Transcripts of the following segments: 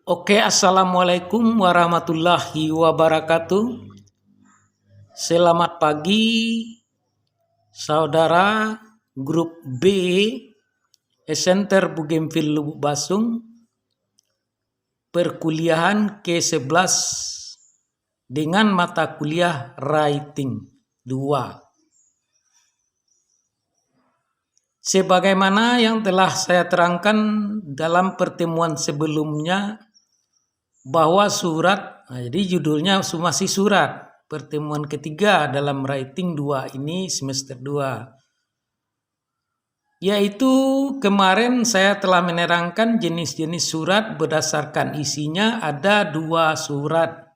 Oke, assalamualaikum warahmatullahi wabarakatuh. Selamat pagi, saudara grup B, Center Bougainville Lubuk Basung, perkuliahan ke-11 dengan mata kuliah Writing 2. Sebagaimana yang telah saya terangkan dalam pertemuan sebelumnya, bahwa surat, jadi judulnya masih surat, pertemuan ketiga dalam Writing 2 ini semester 2. Yaitu kemarin saya telah menerangkan jenis-jenis surat berdasarkan isinya ada 2 surat.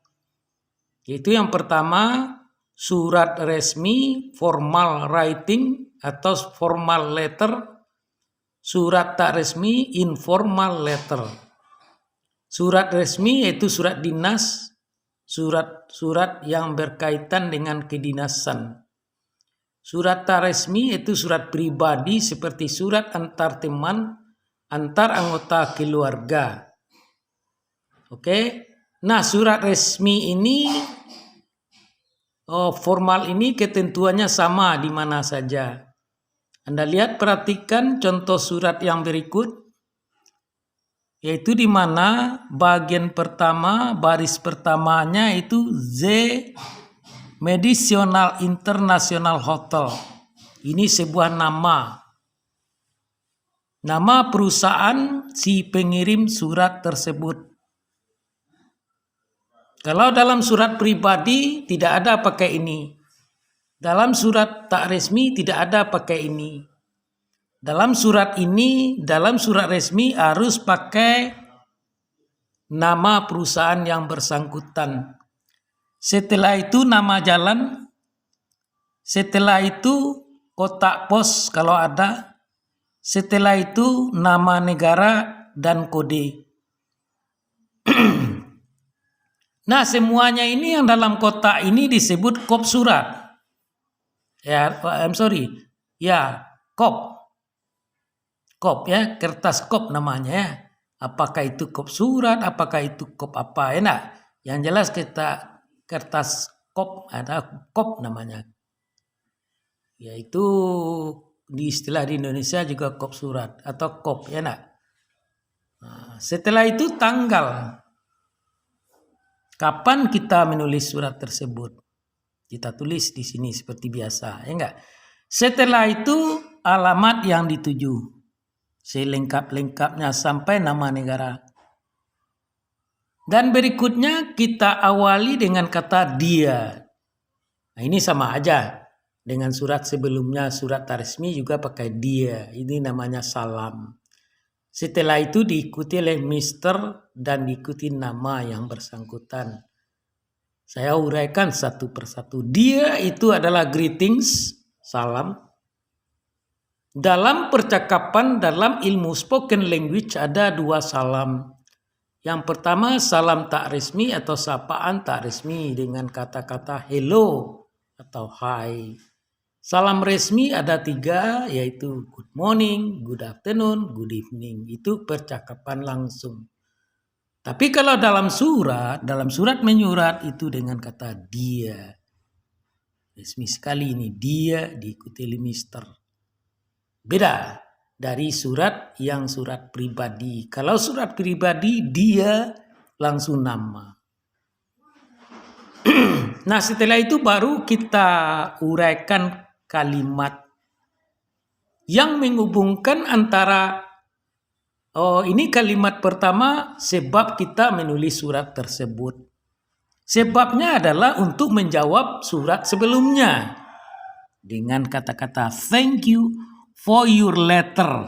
Yaitu yang pertama surat resmi formal writing atau formal letter, surat tak resmi informal letter. Surat resmi yaitu surat dinas, surat-surat yang berkaitan dengan kedinasan. Surat tak resmi yaitu surat pribadi seperti surat antar teman, antar anggota keluarga. Oke. Nah, surat resmi ini formal ini ketentuannya sama di mana saja. Anda lihat, perhatikan contoh surat yang berikut. Yaitu di mana bagian pertama, baris pertamanya itu Z Medicinal International Hotel. Ini sebuah nama perusahaan si pengirim surat tersebut. Kalau dalam surat pribadi tidak ada pakai ini. Dalam surat tak resmi tidak ada pakai ini. Dalam surat resmi harus pakai nama perusahaan yang bersangkutan. Setelah itu nama jalan, setelah itu kotak pos kalau ada, setelah itu nama negara dan kode. Nah, semuanya ini yang dalam kotak ini disebut kop surat. Kop. Kop ya, kertas kop namanya ya. Apakah itu kop surat, apakah itu kop apa, enak. Yang jelas kita kertas kop, ada kop namanya. Yaitu di istilah di Indonesia juga kop surat atau kop, enak. Nah, setelah itu tanggal. Kapan kita menulis surat tersebut? Kita tulis di sini seperti biasa, ya enggak? Setelah itu alamat yang dituju. Selengkap-lengkapnya sampai nama negara. Dan berikutnya kita awali dengan kata dia. Nah, ini sama aja dengan surat sebelumnya, surat tak resmi juga pakai dia. Ini namanya salam. Setelah itu diikuti oleh Mr. dan diikuti nama yang bersangkutan. Saya uraikan satu persatu. Dia itu adalah greetings, salam. Dalam percakapan, dalam ilmu spoken language ada 2 salam. Yang pertama salam tak resmi atau sapaan tak resmi dengan kata-kata hello atau hi. Salam resmi ada 3 yaitu good morning, good afternoon, good evening. Itu percakapan langsung. Tapi kalau dalam surat menyurat itu dengan kata dia. Resmi sekali ini, dia diikuti oleh Mister. Beda dari surat pribadi. Kalau surat pribadi dia langsung nama. Nah, setelah itu baru kita uraikan kalimat yang menghubungkan antara ini kalimat pertama sebab kita menulis surat tersebut. Sebabnya adalah untuk menjawab surat sebelumnya dengan kata-kata thank you for your letter.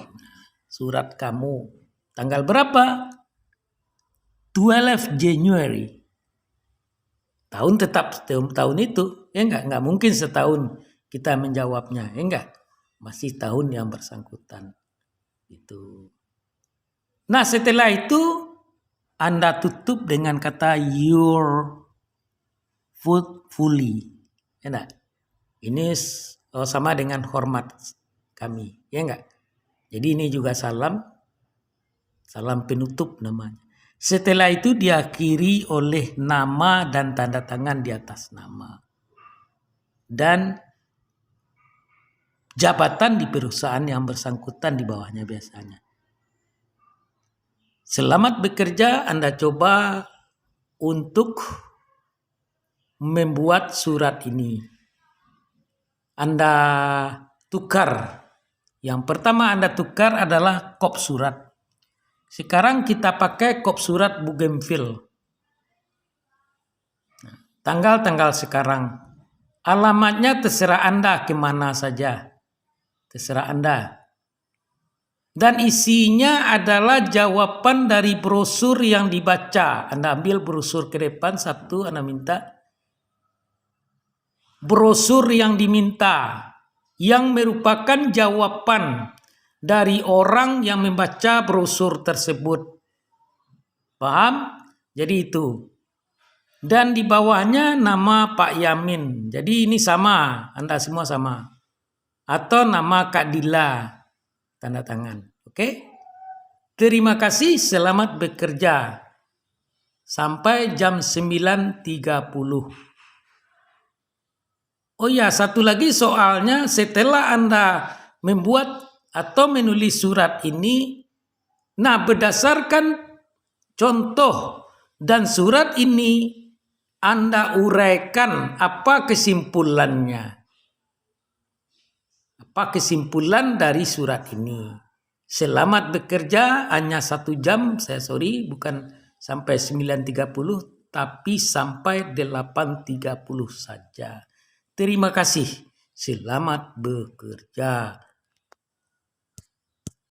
Surat kamu tanggal berapa? 12 January. Tahun tetap tahun itu, ya enggak mungkin setahun kita menjawabnya, ya enggak. Masih tahun yang bersangkutan. Itu. Nah, setelah itu Anda tutup dengan kata your fully. Ya enggak? Ini sama dengan hormat kami, ya enggak? Jadi ini juga salam penutup namanya. Setelah itu diakhiri oleh nama dan tanda tangan di atas nama. Dan jabatan di perusahaan yang bersangkutan di bawahnya biasanya. Selamat bekerja, Anda coba untuk membuat surat ini. Anda tukar. Yang pertama Anda tukar adalah kop surat. Sekarang kita pakai kop surat Bougainville. Tanggal-tanggal sekarang. Alamatnya terserah Anda kemana saja. Terserah Anda. Dan isinya adalah jawaban dari brosur yang dibaca. Anda ambil brosur ke depan satu, Anda minta. Brosur yang diminta. Yang merupakan jawaban dari orang yang membaca brosur tersebut. Paham? Jadi itu. Dan di bawahnya nama Pak Yamin. Jadi ini sama. Anda semua sama. Atau nama Kak Dila. Tanda tangan. Oke? Terima kasih. Selamat bekerja. Sampai jam 9.30. Oh ya, satu lagi soalnya setelah Anda membuat atau menulis surat ini, nah berdasarkan contoh dan surat ini Anda uraikan apa kesimpulannya. Apa kesimpulan dari surat ini. Selamat bekerja hanya 1 jam, bukan sampai 9.30 tapi sampai 8.30 saja. Terima kasih. Selamat bekerja.